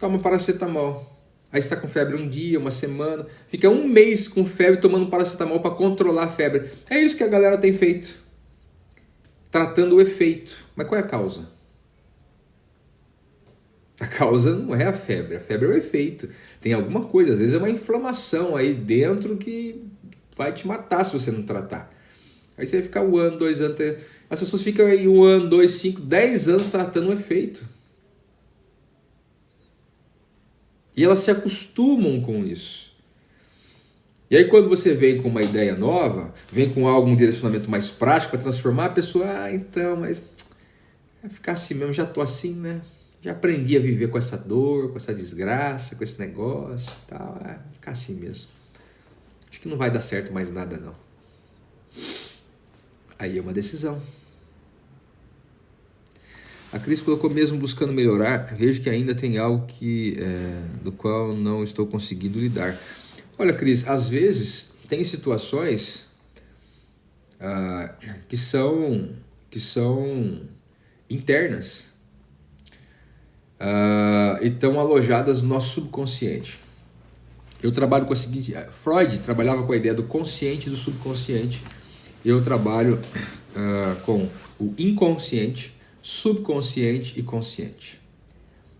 Toma paracetamol. Aí você está com febre um dia, uma semana, fica 1 mês com febre tomando paracetamol para controlar a febre. É isso que a galera tem feito. Tratando o efeito. Mas qual é a causa? A causa não é a febre é o efeito. Tem alguma coisa, às vezes é uma inflamação aí dentro que vai te matar se você não tratar. Aí você vai ficar 1 ano, 2 anos... As pessoas ficam aí 1 ano, 2, 5, 10 anos tratando o efeito. E elas se acostumam com isso. E aí quando você vem com uma ideia nova, vem com algum direcionamento mais prático para transformar a pessoa, então, mas vai ficar assim mesmo, já tô assim, né? Já aprendi a viver com essa dor, com essa desgraça, com esse negócio e tal, vai ficar assim mesmo. Acho que não vai dar certo mais nada não. Aí é uma decisão. A Cris colocou, mesmo buscando melhorar, vejo que ainda tem algo do qual não estou conseguindo lidar. Olha, Cris, às vezes tem situações que são internas e estão alojadas no nosso subconsciente. Eu trabalho com a seguinte... Freud trabalhava com a ideia do consciente e do subconsciente. Eu trabalho com o inconsciente, subconsciente e consciente.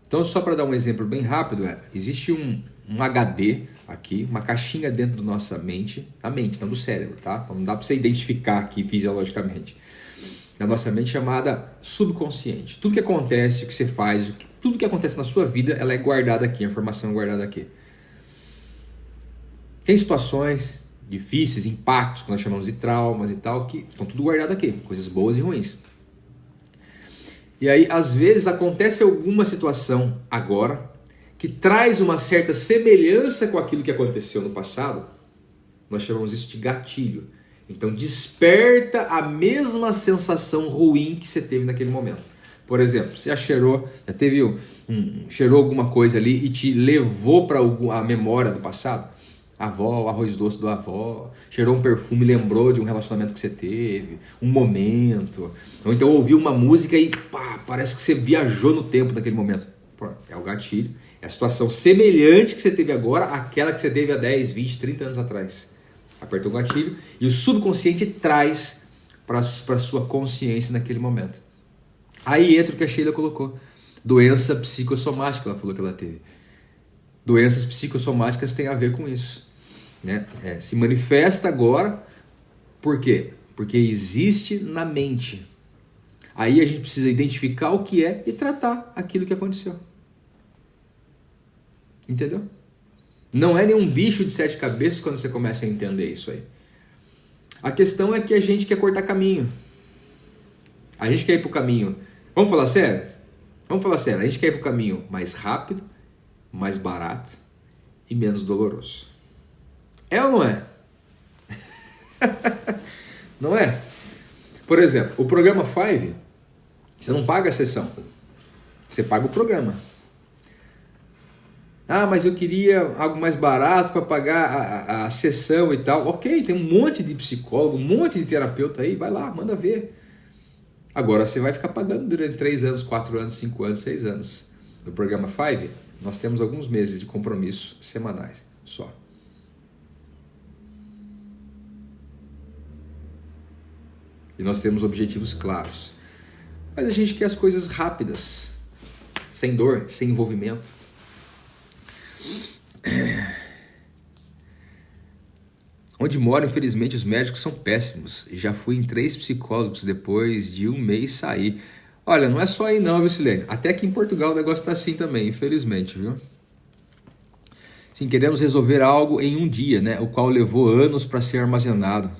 Então, só para dar um exemplo bem rápido, existe um HD aqui, uma caixinha dentro da nossa mente, da mente, não do cérebro, tá? Então não dá para você identificar aqui fisiologicamente. Na nossa mente chamada subconsciente. Tudo que acontece, o que você faz, tudo que acontece na sua vida, ela é guardada aqui, a informação é guardada aqui. Tem situações difíceis, impactos, que nós chamamos de traumas e tal, que estão tudo guardado aqui, coisas boas e ruins. E aí, às vezes, acontece alguma situação agora que traz uma certa semelhança com aquilo que aconteceu no passado. Nós chamamos isso de gatilho. Então, desperta a mesma sensação ruim que você teve naquele momento. Por exemplo, você cheirou alguma coisa ali e te levou para a memória do passado. A avó, o arroz doce da avó, cheirou um perfume, lembrou de um relacionamento que você teve, um momento. Ou então ouviu uma música e pá, parece que você viajou no tempo daquele momento. Pronto, é o gatilho. É a situação semelhante que você teve agora àquela que você teve há 10, 20, 30 anos atrás. Apertou o gatilho e o subconsciente traz para a sua consciência naquele momento. Aí entra o que a Sheila colocou. Doença psicossomática, ela falou que ela teve. Doenças psicossomáticas têm a ver com isso, né? Se manifesta agora, por quê? Porque existe na mente. Aí a gente precisa identificar o que é e tratar aquilo que aconteceu. Entendeu? Não é nenhum bicho de 7 cabeças quando você começa a entender isso aí. A questão é que a gente quer cortar caminho. A gente quer ir para o caminho. Vamos falar sério? Vamos falar sério. A gente quer ir para o caminho mais rápido, mais barato e menos doloroso. É ou não é? Não é? Por exemplo, o programa Five, você não paga a sessão. Você paga o programa. Ah, mas eu queria algo mais barato para pagar a sessão e tal. Ok, tem um monte de psicólogo, um monte de terapeuta aí. Vai lá, manda ver. Agora você vai ficar pagando durante 3 anos, 4 anos, 5 anos, 6 anos. No programa Five, nós temos alguns meses de compromisso semanais só. E nós temos objetivos claros. Mas a gente quer as coisas rápidas, sem dor, sem envolvimento. Onde moro, infelizmente, os médicos são péssimos. Já fui em 3 psicólogos depois de 1 mês sair. Olha, não é só aí não, viu, Silene? Até aqui em Portugal o negócio tá assim também, infelizmente, viu? Sim, queremos resolver algo em um dia, né? O qual levou anos para ser armazenado.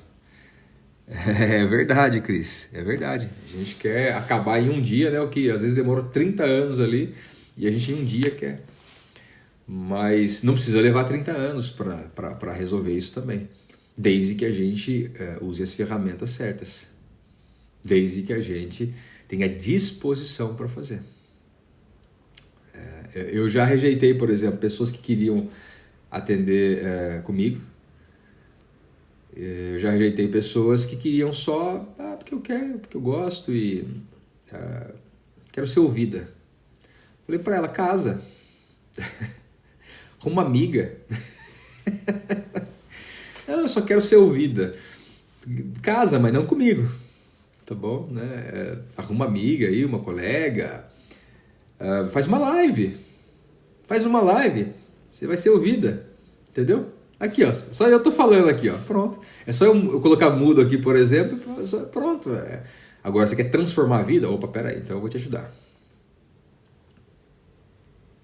É verdade, Cris. É verdade. A gente quer acabar em um dia, né? O que às vezes demora 30 anos ali e a gente em um dia quer. Mas não precisa levar 30 anos para resolver isso também. Desde que a gente use as ferramentas certas. Desde que a gente tenha disposição para fazer. Eu já rejeitei, por exemplo, pessoas que queriam atender comigo. Eu já rejeitei pessoas que queriam só, porque eu quero, porque eu gosto e quero ser ouvida. Falei para ela, casa. Uma amiga. Eu só quero ser ouvida. Casa, mas não comigo. Tá bom? Né? Arruma uma amiga aí, uma colega. Faz uma live. Faz uma live. Você vai ser ouvida. Entendeu? Aqui, ó. Só eu tô falando aqui, ó. Pronto. É só eu colocar mudo aqui, por exemplo. Pronto. Agora, você quer transformar a vida? Opa, peraí. Então eu vou te ajudar.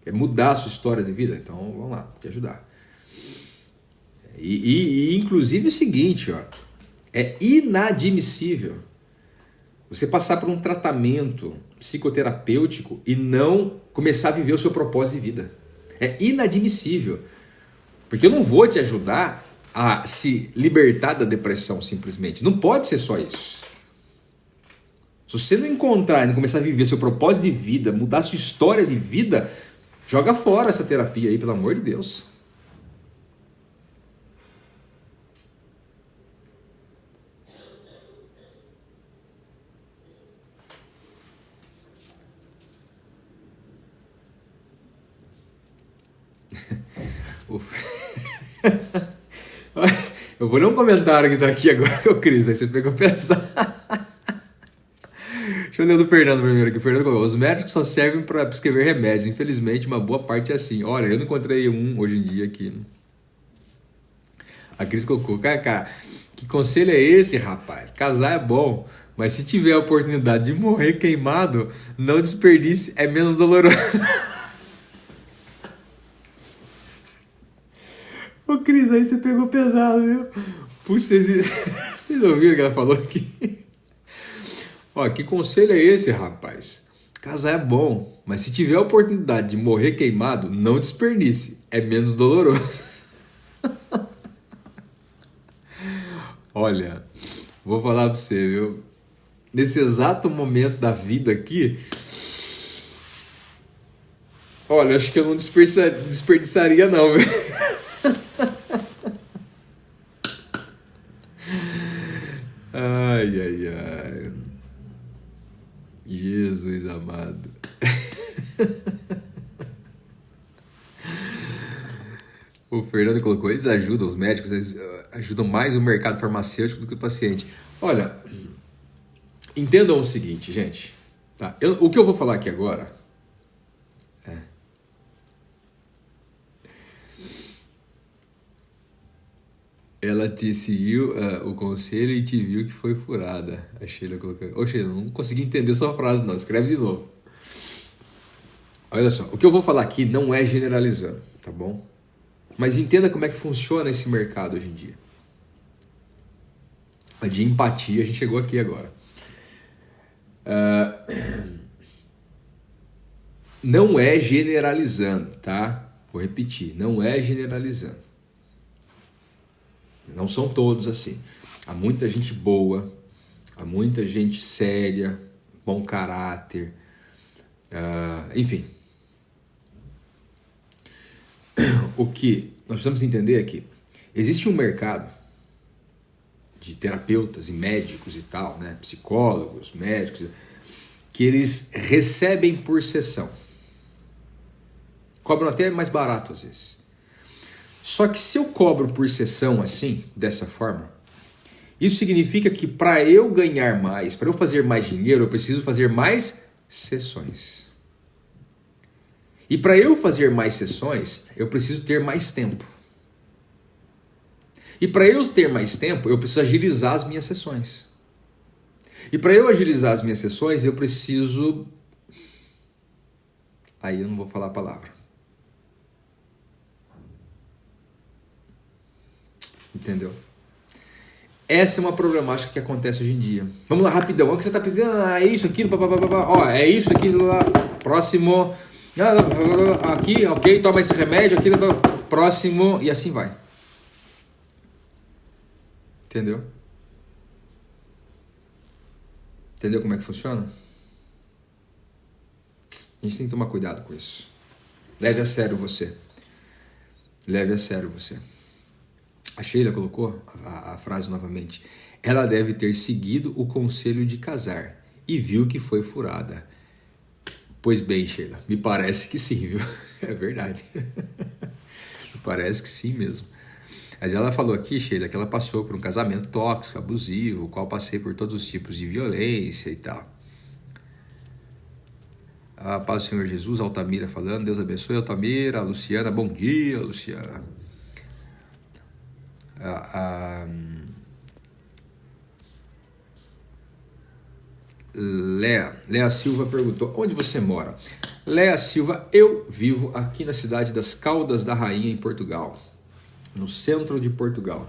Quer mudar a sua história de vida? Então vamos lá, vou te ajudar. E inclusive o seguinte, ó. É inadmissível você passar por um tratamento psicoterapêutico e não começar a viver o seu propósito de vida. É inadmissível. Porque eu não vou te ajudar a se libertar da depressão simplesmente. Não pode ser só isso. Se você não encontrar e não começar a viver seu propósito de vida, mudar sua história de vida, joga fora essa terapia aí, pelo amor de Deus. Eu vou ler um comentário que tá aqui agora, ô Cris, aí você pegou pesado. Deixa eu ler do Fernando primeiro aqui. O Fernando falou, os médicos só servem para escrever remédios. Infelizmente, uma boa parte é assim. Olha, eu não encontrei um hoje em dia aqui. A Cris colocou, Kaká, que conselho é esse, rapaz? Casar é bom, mas se tiver a oportunidade de morrer queimado, não desperdice, é menos doloroso. Ô Cris, aí você pegou pesado, viu? Puxa, vocês ouviram o que ela falou aqui? Ó, que conselho é esse, rapaz? Casar é bom, mas se tiver a oportunidade de morrer queimado, não desperdice, é menos doloroso. Olha, vou falar pra você, viu? Nesse exato momento da vida aqui, olha, acho que eu não desperdiçaria não, viu? Jesus amado. O Fernando colocou, eles ajudam, os médicos, eles ajudam mais o mercado farmacêutico do que o paciente. Olha, entendam o seguinte, gente. Tá? O que eu vou falar aqui agora ela te seguiu o conselho e te viu que foi furada. A Sheila colocou. Ô Sheila, não consegui entender sua frase não, escreve de novo. Olha só, o que eu vou falar aqui não é generalizando, tá bom? Mas entenda como é que funciona esse mercado hoje em dia. A de empatia, a gente chegou aqui agora. Não é generalizando, tá? Vou repetir, não é generalizando. Não são todos assim. Há muita gente boa, há muita gente séria, bom caráter, enfim. O que nós precisamos entender é que existe um mercado de terapeutas e médicos e tal, né? Psicólogos, médicos, que eles recebem por sessão. Cobram até mais barato às vezes. Só que se eu cobro por sessão assim, dessa forma, isso significa que para eu ganhar mais, para eu fazer mais dinheiro, eu preciso fazer mais sessões. E para eu fazer mais sessões, eu preciso ter mais tempo. E para eu ter mais tempo, eu preciso agilizar as minhas sessões. E para eu agilizar as minhas sessões, eu preciso... Aí eu não vou falar a palavra. Entendeu? Essa é uma problemática que acontece hoje em dia. Vamos lá, rapidão. O que você está pensando? É isso, aquilo, ó, é isso, aquilo, lá. Próximo. Aqui, ok, toma esse remédio, aquilo, próximo, e assim vai. Entendeu? Entendeu como é que funciona? A gente tem que tomar cuidado com isso. Leve a sério você. Leve a sério você. A Sheila colocou a frase novamente. Ela deve ter seguido o conselho de casar e viu que foi furada. Pois bem, Sheila, me parece que sim, viu? É verdade. Me parece que sim mesmo. Mas ela falou aqui, Sheila, que ela passou por um casamento tóxico, abusivo, o qual passei por todos os tipos de violência e tal. A paz do Senhor Jesus, Altamira falando, Deus abençoe, Altamira, a Luciana, bom dia, Luciana. Léa Silva perguntou, onde você mora? Léa Silva, eu vivo aqui na cidade das Caldas da Rainha, em Portugal, no centro de Portugal,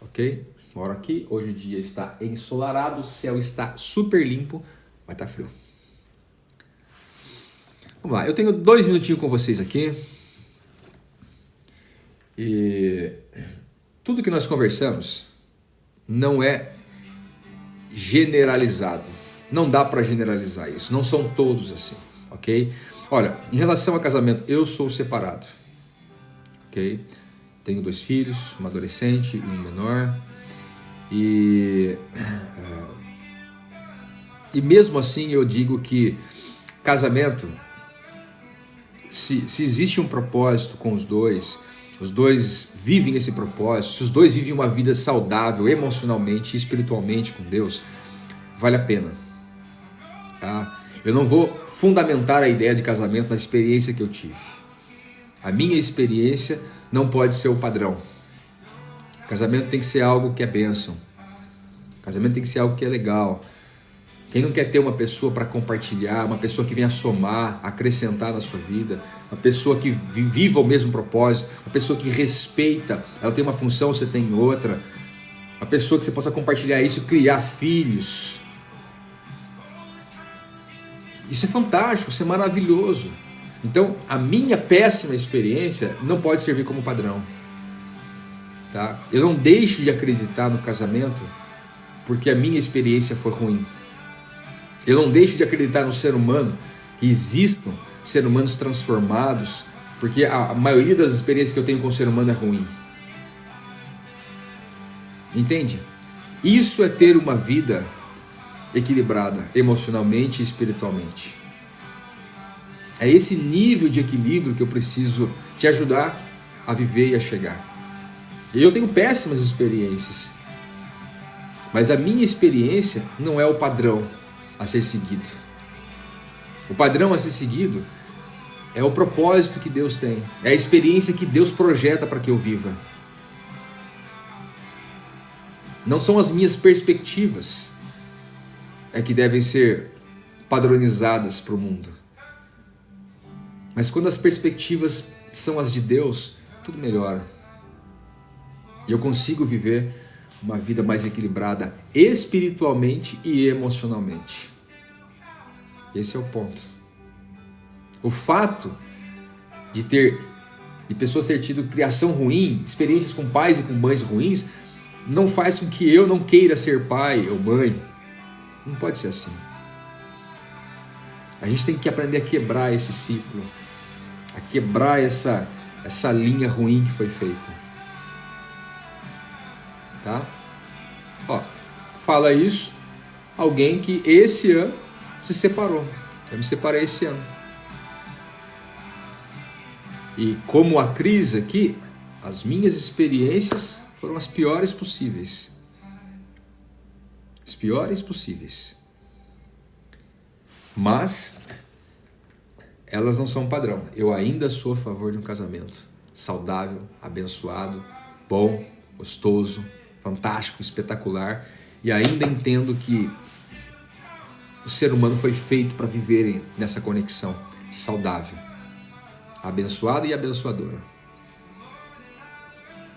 ok? Moro aqui, hoje o dia está ensolarado, o céu está super limpo, mas tá frio. Vamos lá, eu tenho 2 minutinhos com vocês aqui, e tudo que nós conversamos não é generalizado. Não dá para generalizar isso. Não são todos assim, ok? Olha, em relação a casamento, eu sou separado, ok? Tenho 2 filhos, uma adolescente e um menor. E mesmo assim eu digo que casamento, se existe um propósito com os dois vivem esse propósito, se os dois vivem uma vida saudável emocionalmente e espiritualmente com Deus, vale a pena. Tá? Eu não vou fundamentar a ideia de casamento na experiência que eu tive. A minha experiência não pode ser o padrão. Casamento tem que ser algo que é bênção. Casamento tem que ser algo que é legal. Quem não quer ter uma pessoa para compartilhar, uma pessoa que venha somar, acrescentar na sua vida, uma pessoa que viva o mesmo propósito, uma pessoa que respeita, ela tem uma função, você tem outra, uma pessoa que você possa compartilhar isso, criar filhos. Isso é fantástico, isso é maravilhoso. Então, a minha péssima experiência não pode servir como padrão. Tá? Eu não deixo de acreditar no casamento porque a minha experiência foi ruim. Eu não deixo de acreditar no ser humano, que existam seres humanos transformados, porque a maioria das experiências que eu tenho com o ser humano é ruim. Entende? Isso é ter uma vida equilibrada emocionalmente e espiritualmente. É esse nível de equilíbrio que eu preciso te ajudar a viver e a chegar. E eu tenho péssimas experiências, mas a minha experiência não é o padrão a ser seguido. O padrão a ser seguido é o propósito que Deus tem, é a experiência que Deus projeta para que eu viva. Não são as minhas perspectivas que devem ser padronizadas para o mundo. Mas quando as perspectivas são as de Deus, tudo melhora. E eu consigo viver uma vida mais equilibrada espiritualmente e emocionalmente. Esse é o ponto. O fato de pessoas terem tido criação ruim, experiências com pais e com mães ruins, não faz com que eu não queira ser pai ou mãe. Não pode ser assim. A gente tem que aprender a quebrar esse ciclo, a quebrar essa linha ruim que foi feita. Tá? Ó, fala isso alguém que esse ano se separou. Eu me separei esse ano. E como a crise aqui, as minhas experiências foram as piores possíveis. As piores possíveis. Mas elas não são padrão. Eu ainda sou a favor de um casamento saudável, abençoado, bom, gostoso, fantástico, espetacular. E ainda entendo que o ser humano foi feito para viverem nessa conexão saudável, abençoada e abençoadora.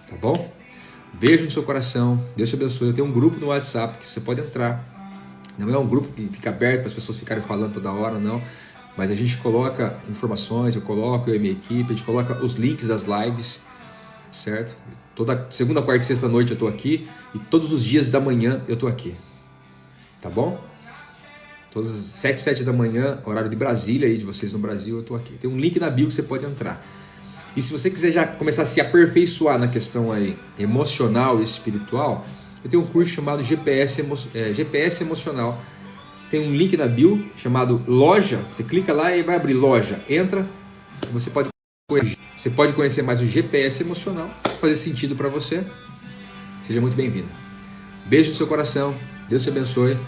Tá bom? Beijo no seu coração. Deus te abençoe. Eu tenho um grupo no WhatsApp que você pode entrar. Não é um grupo que fica aberto para as pessoas ficarem falando toda hora, não. Mas a gente coloca informações, eu e minha equipe, a gente coloca os links das lives, certo? Toda segunda, quarta e sexta noite eu estou aqui e todos os dias da manhã eu estou aqui. Tá bom? Todas as 7 da manhã, horário de Brasília, aí de vocês no Brasil, eu estou aqui. Tem um link na bio que você pode entrar. E se você quiser já começar a se aperfeiçoar na questão aí emocional e espiritual, eu tenho um curso chamado GPS Emocional. Tem um link na bio chamado Loja. Você clica lá e vai abrir Loja. Entra, você pode conhecer mais o GPS Emocional, fazer sentido para você. Seja muito bem-vindo. Beijo no seu coração. Deus te abençoe.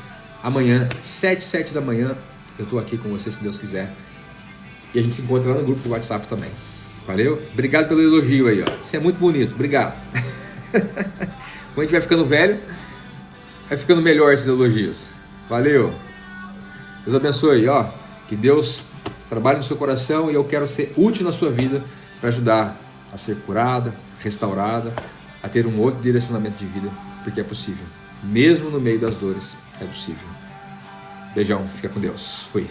Amanhã, 7 da manhã, eu estou aqui com você, se Deus quiser. E a gente se encontra lá no grupo do WhatsApp também. Valeu? Obrigado pelo elogio aí, ó. Você é muito bonito. Obrigado. Quando a gente vai ficando velho, vai ficando melhor esses elogios. Valeu. Deus abençoe, ó. Que Deus trabalhe no seu coração e eu quero ser útil na sua vida para ajudar a ser curada, restaurada, a ter um outro direcionamento de vida, porque é possível. Mesmo no meio das dores, é possível. Beijão, fica com Deus. Fui.